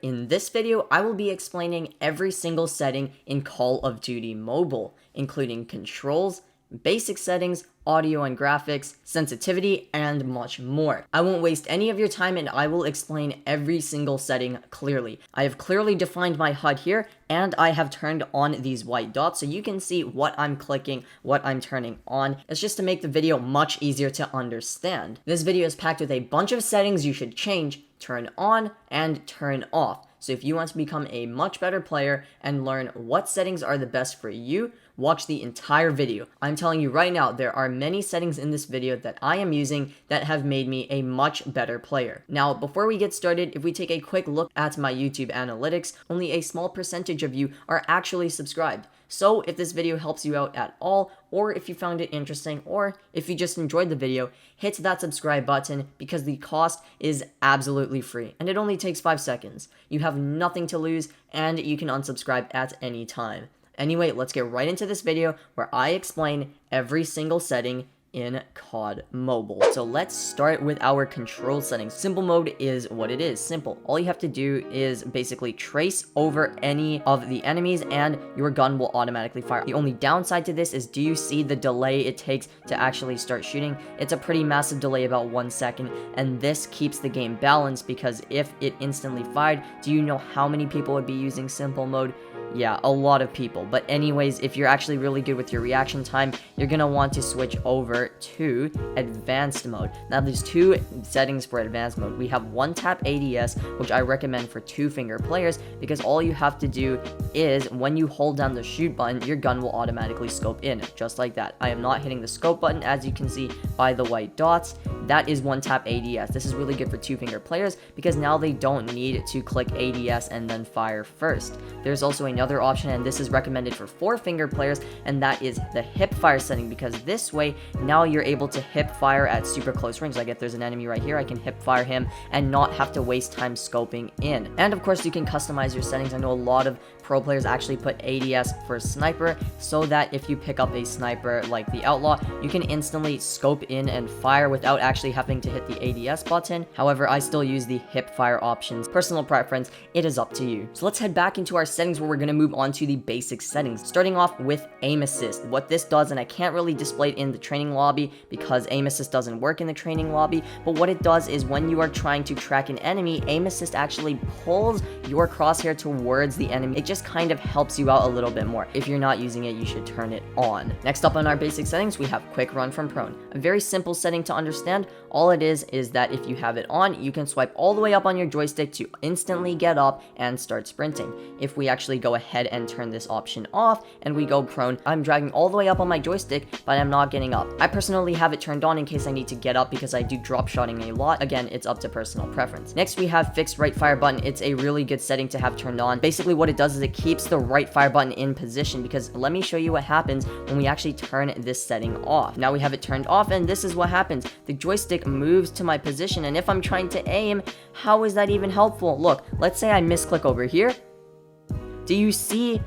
In this video, I will be explaining every single setting in Call of Duty Mobile, including controls, basic settings, audio and graphics, sensitivity, and much more. I won't waste any of your time and I will explain every single setting clearly. I have clearly defined my HUD here, and I have turned on these white dots so you can see what I'm clicking, what I'm turning on. It's just to make the video much easier to understand. This video is packed with a bunch of settings you should change, turn on, and turn off. So if you want to become a much better player and learn what settings are the best for you, watch the entire video. I'm telling you right now, there are many settings in this video that I am using that have made me a much better player. Now, before we get started, if we take a quick look at my YouTube analytics, only a small percentage of you are actually subscribed. So if this video helps you out at all, or if you found it interesting, or if you just enjoyed the video, hit that subscribe button because the cost is absolutely free and it only takes 5 seconds. You have nothing to lose and you can unsubscribe at any time. Anyway, let's get right into this video where I explain every single setting in COD Mobile. So let's start with our control settings. Simple mode is what it is, simple. All you have to do is basically trace over any of the enemies and your gun will automatically fire. The only downside to this is, do you see the delay it takes to actually start shooting? It's a pretty massive delay, about 1 second, and this keeps the game balanced because if it instantly fired, do you know how many people would be using simple mode? Yeah, a lot of people. But anyways, if you're actually really good with your reaction time, you're gonna want to switch over to advanced mode. Now there's 2 settings for advanced mode. We have one tap ADS, which I recommend for 2-finger players because all you have to do is when you hold down the shoot button, your gun will automatically scope in, just like that. I am not hitting the scope button, as you can see by the white dots. That is one tap ADS. This is really good for 2-finger players because now they don't need to click ADS and then fire first. There's also another option, and this is recommended for 4-finger players, and that is the hip fire setting, because this way now you're able to hip fire at super close range. Like if there's an enemy right here, I can hip fire him and not have to waste time scoping in. And of course you can customize your settings. I know a lot of pro players actually put ADS for sniper so that if you pick up a sniper like the Outlaw, you can instantly scope in and fire without actually having to hit the ADS button. However, I still use the hip fire options. Personal preference, it is up to you. So let's head back into our settings where we're going to move on to the basic settings, starting off with aim assist. What this does, and I can't really display it in the training lobby because aim assist doesn't work in the training lobby, but what it does is when you are trying to track an enemy, aim assist actually pulls your crosshair towards the enemy. It just kind of helps you out a little bit more. If you're not using it, you should turn it on. Next up on our basic settings, we have quick run from prone. A very simple setting to understand. All it is that if you have it on, you can swipe all the way up on your joystick to instantly get up and start sprinting. If we actually go ahead and turn this option off and we go prone, I'm dragging all the way up on my joystick, but I'm not getting up. I personally have it turned on in case I need to get up because I do drop shotting a lot. Again, it's up to personal preference. Next, we have fixed right fire button. It's a really good setting to have turned on. Basically, what it does is it keeps the right fire button in position, because let me show you what happens when we actually turn this setting off. Now we have it turned off, and this is what happens. The joystick moves to my position, and if I'm trying to aim, how is that even helpful? Look, let's say I misclick over here. Do you see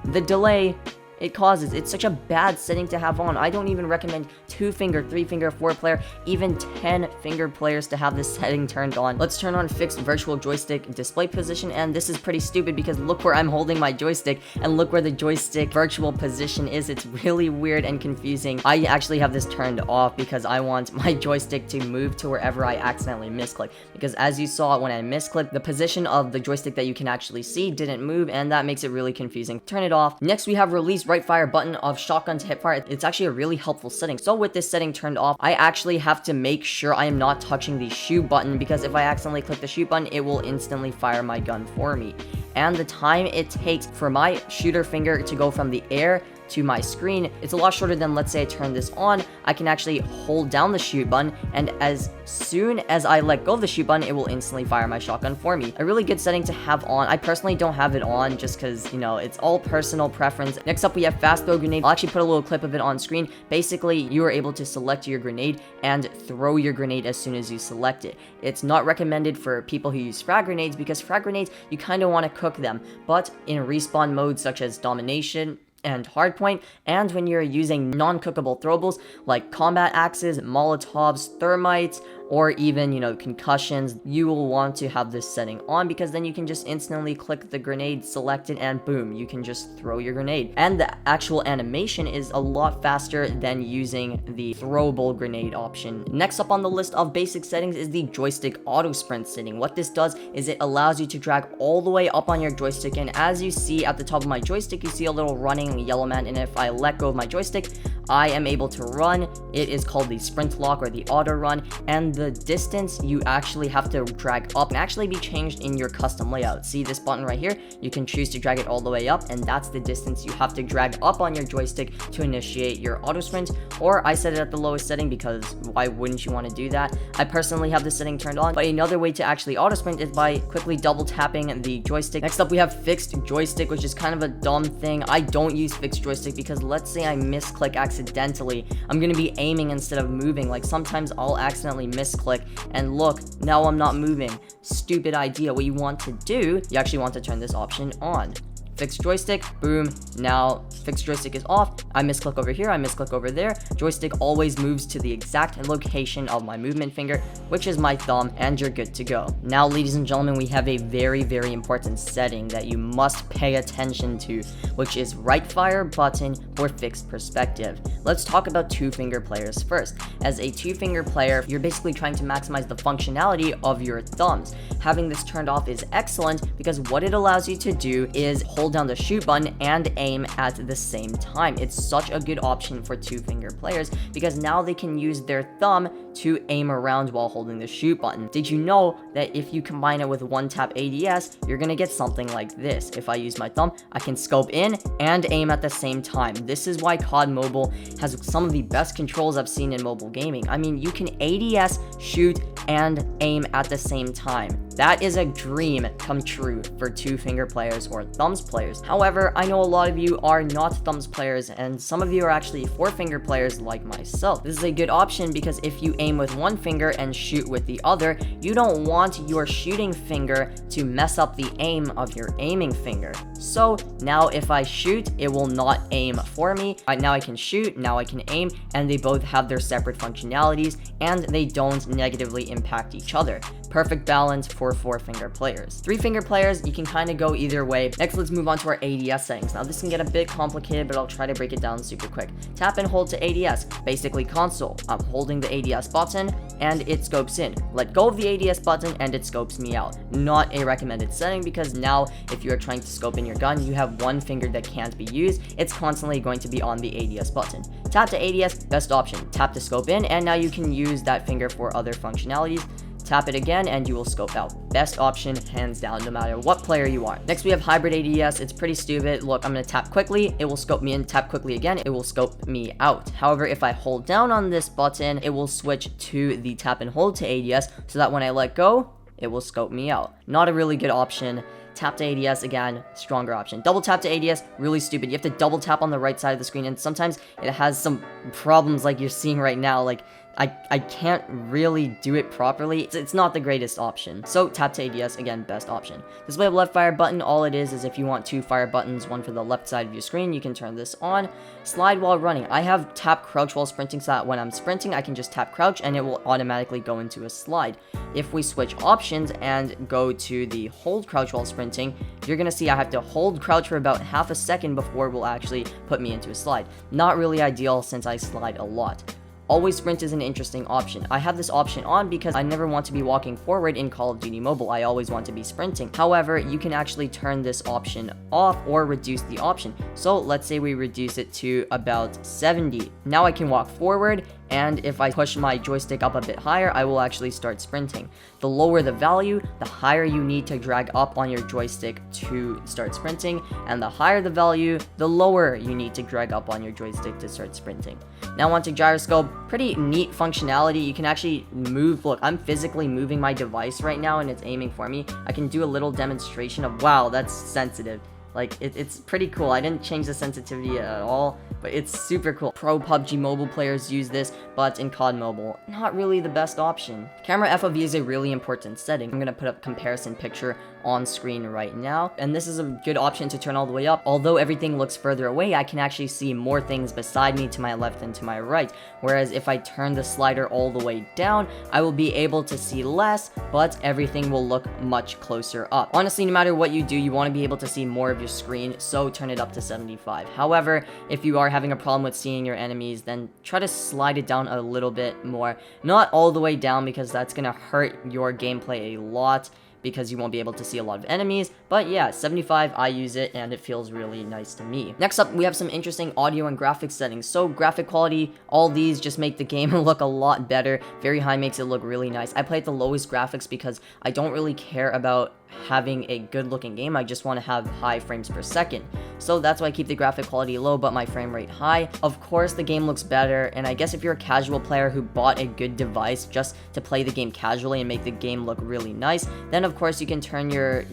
the delay it causes? It's such a bad setting to have on. I don't even recommend 2-finger, 3-finger, 4-player, even 10-finger players to have this setting turned on. Let's turn on fixed virtual joystick display position, and this is pretty stupid because look where I'm holding my joystick and look where the joystick virtual position is. It's really weird and confusing. I actually have this turned off because I want my joystick to move to wherever I accidentally misclick, because as you saw when I misclicked, the position of the joystick that you can actually see didn't move, and that makes it really confusing. Turn it off. Next, we have release right fire button of shotgun to hip fire. It's actually a really helpful setting. So with this setting turned off, I actually have to make sure I am not touching the shoot button, because if I accidentally click the shoot button, it will instantly fire my gun for me. And the time it takes for my shooter finger to go from the air to my screen, it's a lot shorter than, let's say I turn this on. I can actually hold down the shoot button, and as soon as I let go of the shoot button, it will instantly fire my shotgun for me. A really good setting to have on. I personally don't have it on just because, you know, it's all personal preference. Next up, we have fast throw grenade. I'll actually put a little clip of it on screen. Basically, you are able to select your grenade and throw your grenade as soon as you select it. It's not recommended for people who use frag grenades because frag grenades, you kind of want to cook them, but in respawn modes such as domination and hardpoint, and when you're using non-cookable throwables like combat axes, molotovs, thermites, or even, concussions, you will want to have this setting on, because then you can just instantly click the grenade, select it, and boom, you can just throw your grenade. And the actual animation is a lot faster than using the throwable grenade option. Next up on the list of basic settings is the joystick auto sprint setting. What this does is it allows you to drag all the way up on your joystick, and as you see at the top of my joystick, you see a little running yellow man, and if I let go of my joystick, I am able to run. It is called the sprint lock or the auto run, and the distance you actually have to drag up can actually be changed in your custom layout. See this button right here? You can choose to drag it all the way up, and that's the distance you have to drag up on your joystick to initiate your auto sprint, or I set it at the lowest setting because why wouldn't you want to do that? I personally have this setting turned on, but another way to actually auto sprint is by quickly double tapping the joystick. Next up, we have fixed joystick, which is kind of a dumb thing. I don't use fixed joystick because let's say I misclick accidentally, I'm gonna be aiming instead of moving. Like sometimes I'll accidentally misclick and look, now I'm not moving. Stupid idea. What you want to do, you actually want to turn this option on. Fixed joystick, boom, now fixed joystick is off. I misclick over here, I misclick over there. Joystick always moves to the exact location of my movement finger, which is my thumb, and you're good to go. Now, ladies and gentlemen, we have a very, very important setting that you must pay attention to, which is right fire button for fixed perspective. Let's talk about two-finger players first. As a two-finger player, you're basically trying to maximize the functionality of your thumbs. Having this turned off is excellent because what it allows you to do is hold down the shoot button and aim at the same time. It's such a good option for two-finger players because now they can use their thumb to aim around while holding the shoot button. Did you know that if you combine it with one tap ADS, you're gonna get something like this? If I use my thumb, I can scope in and aim at the same time. This is why COD Mobile has some of the best controls I've seen in mobile gaming. I mean, you can ADS, shoot, and aim at the same time. That is a dream come true for two-finger players or thumbs players. However, I know a lot of you are not thumbs players, and some of you are actually four-finger players like myself. This is a good option because if you aim with one finger and shoot with the other, you don't want your shooting finger to mess up the aim of your aiming finger. So now if I shoot, it will not aim for me. Now I can shoot, now I can aim, and they both have their separate functionalities, and they don't negatively impact each other. Perfect balance for four-finger players. Three-finger players, you can kind of go either way. Next, let's move on to our ADS settings. Now, this can get a bit complicated, but I'll try to break it down super quick. Tap and hold to ADS, basically console. I'm holding the ADS button, and it scopes in. Let go of the ADS button, and it scopes me out. Not a recommended setting, because now, if you are trying to scope in your gun, you have one finger that can't be used. It's constantly going to be on the ADS button. Tap to ADS, best option. Tap to scope in, and now you can use that finger for other functionalities. Tap it again and you will scope out. Best option, hands down, no matter what player you are. Next, we have hybrid ADS. It's pretty stupid. Look, I'm gonna tap quickly, it will scope me in, tap quickly again, it will scope me out. However, if I hold down on this button, it will switch to the tap and hold to ADS so that when I let go, it will scope me out. Not a really good option. Tap to ADS, again, stronger option. Double tap to ADS, really stupid. You have to double tap on the right side of the screen, and sometimes it has some problems like you're seeing right now. Like, I can't really do it properly. It's not the greatest option. So tap to ADS, again, best option. Display of left fire button, all it is if you want two fire buttons, one for the left side of your screen, you can turn this on. Slide while running. I have tap crouch while sprinting so that when I'm sprinting, I can just tap crouch and it will automatically go into a slide. If we switch options and go to the hold crouch while sprinting, you're gonna see I have to hold crouch for about half a second before it will actually put me into a slide. Not really ideal since I slide a lot. Always sprint is an interesting option. I have this option on because I never want to be walking forward in Call of Duty Mobile. I always want to be sprinting. However, you can actually turn this option off or reduce the option. So let's say we reduce it to about 70. Now I can walk forward, and if I push my joystick up a bit higher, I will actually start sprinting. The lower the value, the higher you need to drag up on your joystick to start sprinting, and the higher the value, the lower you need to drag up on your joystick to start sprinting. Now onto gyroscope. Pretty neat functionality. You can actually move. Look, I'm physically moving my device right now and it's aiming for me. I can do a little demonstration of, wow, that's sensitive. Like, it's pretty cool. I didn't change the sensitivity at all, but it's super cool. Pro PUBG Mobile players use this, but in COD Mobile, not really the best option. Camera FOV is a really important setting. I'm gonna put up a comparison picture on screen right now. And this is a good option to turn all the way up. Although everything looks further away, I can actually see more things beside me to my left and to my right. Whereas if I turn the slider all the way down, I will be able to see less, but everything will look much closer up. Honestly, no matter what you do, you want to be able to see more of your screen, so turn it up to 75. However, if you are having a problem with seeing your enemies, then try to slide it down a little bit more. Not all the way down, because that's going to hurt your gameplay a lot, because you won't be able to see a lot of enemies. But yeah, 75, I use it and it feels really nice to me. Next up, we have some interesting audio and graphics settings. So graphic quality, all these just make the game look a lot better. Very high makes it look really nice. I play at the lowest graphics because I don't really care about having a good looking game. I just want to have high frames per second. So that's why I keep the graphic quality low but my frame rate high. Of course, the game looks better, and I guess if you're a casual player who bought a good device just to play the game casually and make the game look really nice, then of course you can turn your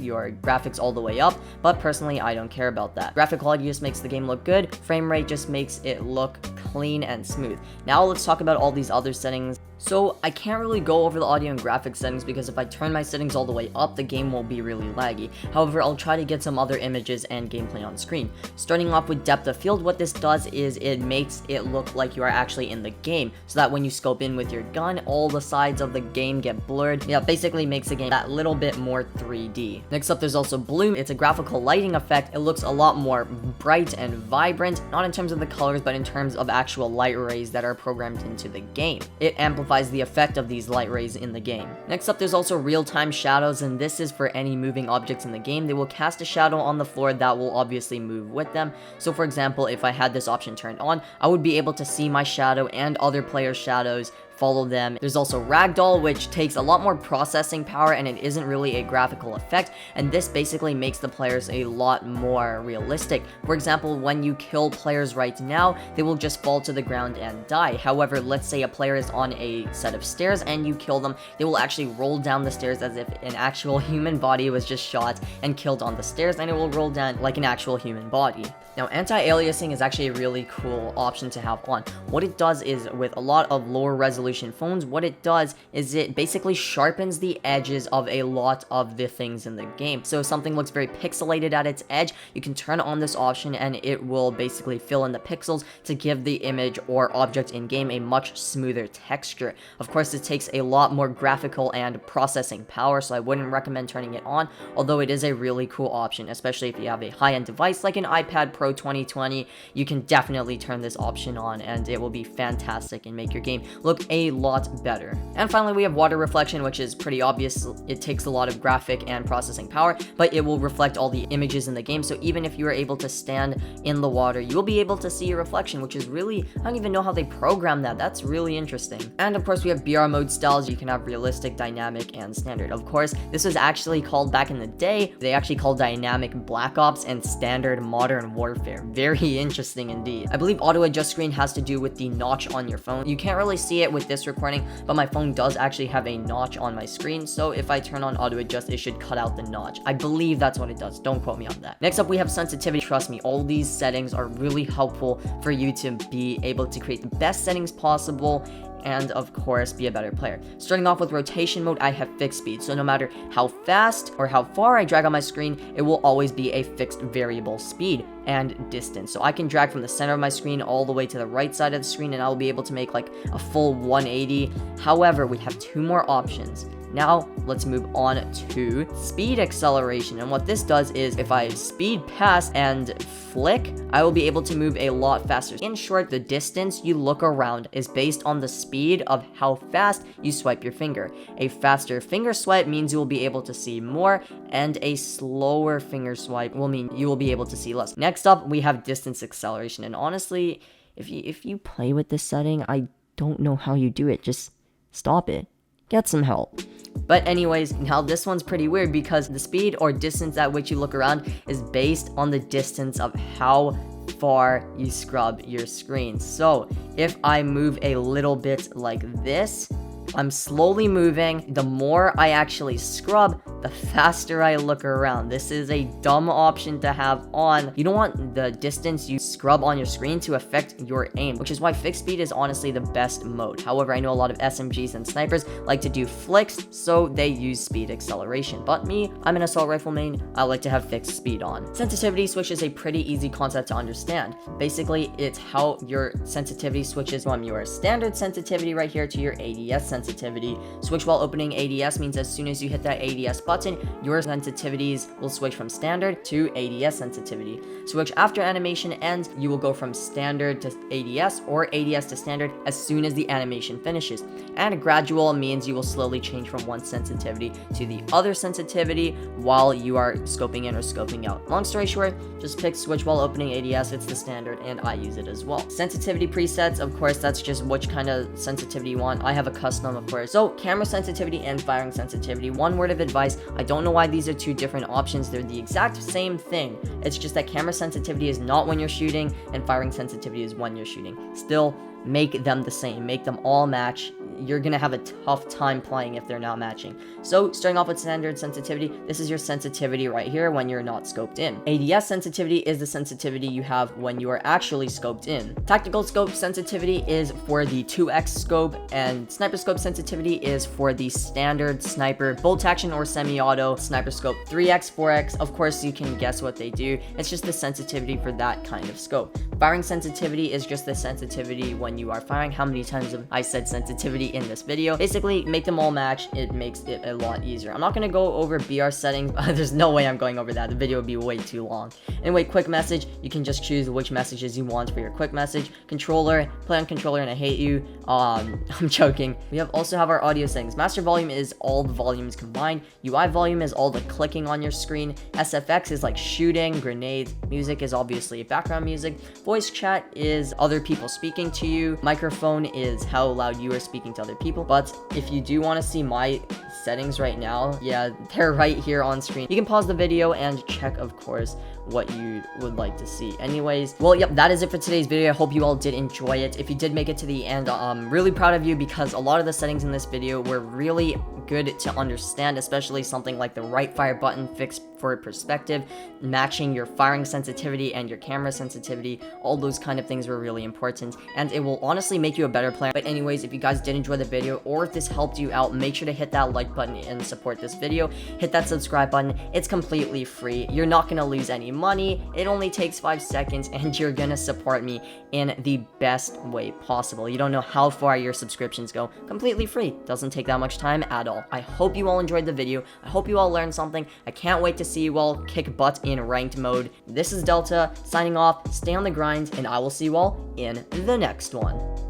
graphics all the way up, but personally I don't care about that. Graphic quality just makes the game look good, frame rate just makes it look clean and smooth. Now let's talk about all these other settings. So I can't really go over the audio and graphics settings because if I turn my settings all the way up, the game will be really laggy. However, I'll try to get some other images and gameplay on screen. Starting off with depth of field, what this does is it makes it look like you are actually in the game, so that when you scope in with your gun, all the sides of the game get blurred. Yeah, basically makes the game that little bit more 3D. Next up, there's also bloom. It's a graphical lighting effect. It looks a lot more bright and vibrant, not in terms of the colors, but in terms of actual light rays that are programmed into the game. It amplifies the effect of these light rays in the game. Next up, there's also real-time shadows, and this is for any moving objects in the game. They will cast a shadow on the floor that will obviously move with them. So for example, if I had this option turned on, I would be able to see my shadow and other players' shadows follow them. There's also ragdoll, which takes a lot more processing power and it isn't really a graphical effect, and this basically makes the players a lot more realistic. For example, when you kill players right now, they will just fall to the ground and die. However, let's say a player is on a set of stairs and you kill them, they will actually roll down the stairs as if an actual human body was just shot and killed on the stairs, and it will roll down like an actual human body. Now, anti-aliasing is actually a really cool option to have on. What it does is, with a lot of lower resolution phones, what it does is it basically sharpens the edges of a lot of the things in the game. So if something looks very pixelated at its edge, you can turn on this option and it will basically fill in the pixels to give the image or object in game a much smoother texture. Of course, it takes a lot more graphical and processing power, so I wouldn't recommend turning it on, although it is a really cool option, especially if you have a high-end device like an iPad Pro 2020. You can definitely turn this option on and it will be fantastic and make your game look a lot better. And finally, we have water reflection, which is pretty obvious. It takes a lot of graphic and processing power, but it will reflect all the images in the game, so even if you are able to stand in the water, you'll be able to see your reflection, which is really, I don't even know how they program that. That's really interesting. And of course, we have BR mode styles. You can have realistic, dynamic, and standard. Of course, this was actually called back in the day, they actually called dynamic Black Ops and standard Modern Warfare. Very interesting indeed. I believe auto adjust screen has to do with the notch on your phone. You can't really see it with this recording, but my phone does actually have a notch on my screen, so if I turn on auto adjust, it should cut out the notch. I believe that's what it does. Don't quote me on that. Next up, we have sensitivity. Trust me, all these settings are really helpful for you to be able to create the best settings possible and of course be a better player. Starting off with rotation mode, I have fixed speed, so no matter how fast or how far I drag on my screen, it will always be a fixed variable speed and distance. So I can drag from the center of my screen all the way to the right side of the screen and I'll be able to make like a full 180. However, we have two more options. Now, let's move on to speed acceleration. And what this does is if I speed past and flick, I will be able to move a lot faster. In short, the distance you look around is based on the speed of how fast you swipe your finger. A faster finger swipe means you will be able to see more, and a slower finger swipe will mean you will be able to see less. Next up, we have distance acceleration. And honestly, if you play with this setting, I don't know how you do it. Just stop it. Get some help. But anyways, now this one's pretty weird because the speed or distance at which you look around is based on the distance of how far you scrub your screen. So if I move a little bit like this, I'm slowly moving. The more I actually scrub, the faster I look around. This is a dumb option to have on. You don't want the distance you scrub on your screen to affect your aim, which is why fixed speed is honestly the best mode. However, I know a lot of SMGs and snipers like to do flicks, so they use speed acceleration. But me, I'm an assault rifle main. I like to have fixed speed on. Sensitivity switch is a pretty easy concept to understand. Basically, it's how your sensitivity switches from your standard sensitivity right here to your ADS sensitivity. Switch while opening ADS means as soon as you hit that ADS button, your sensitivities will switch from standard to ADS sensitivity. Switch after animation ends, you will go from standard to ADS or ADS to standard as soon as the animation finishes. And gradual means you will slowly change from one sensitivity to the other sensitivity while you are scoping in or scoping out. Long story short, just pick switch while opening ADS, it's the standard and I use it as well. Sensitivity presets, of course, that's just which kind of sensitivity you want. I have a custom, of course. So camera sensitivity and firing sensitivity. One word of advice, I don't know why these are two different options. They're the exact same thing. It's just that camera sensitivity is not when you're shooting and firing sensitivity is when you're shooting. Still, make them the same, make them all match. You're gonna have a tough time playing if they're not matching. So starting off with standard sensitivity, this is your sensitivity right here when you're not scoped in. ADS sensitivity is the sensitivity you have when you are actually scoped in. Tactical scope sensitivity is for the 2x scope, and sniper scope sensitivity is for the standard sniper bolt action or semi-auto sniper scope. 3x, 4x, of course you can guess what they do. It's just the sensitivity for that kind of scope. Firing sensitivity is just the sensitivity when you are firing. How many times have I said sensitivity in this video? Basically, make them all match. It makes it a lot easier. I'm not going to go over BR settings. There's no way I'm going over that. The video would be way too long. Anyway, quick message. You can just choose which messages you want for your quick message. Controller, play on controller and I hate you. I'm joking. We also have our audio settings. Master volume is all the volumes combined. UI volume is all the clicking on your screen. SFX is like shooting, grenades. Music is obviously background music. Voice chat is other people speaking to you. Microphone is how loud you are speaking to other people. But if you do want to see my settings right now, yeah, they're right here on screen. You can pause the video and check, of course, what you would like to see. Anyways, well, yep, that is it for today's video. I hope you all did enjoy it. If you did make it to the end, I'm really proud of you because a lot of the settings in this video were really good to understand, especially something like the right fire button fixed for perspective, matching your firing sensitivity and your camera sensitivity. All those kind of things were really important, and it will honestly make you a better player. But anyways, if you guys did enjoy the video or if this helped you out, make sure to hit that like button and support this video. Hit that subscribe button. It's completely free. You're not gonna lose any money. It only takes 5 seconds and you're gonna support me in the best way possible. You don't know how far your subscriptions go. Completely free. Doesn't take that much time at all. I hope you all enjoyed the video. I hope you all learned something. I can't wait to see you all kick butt in ranked mode. This is Delta signing off. Stay on the grind and I will see you all in the next one.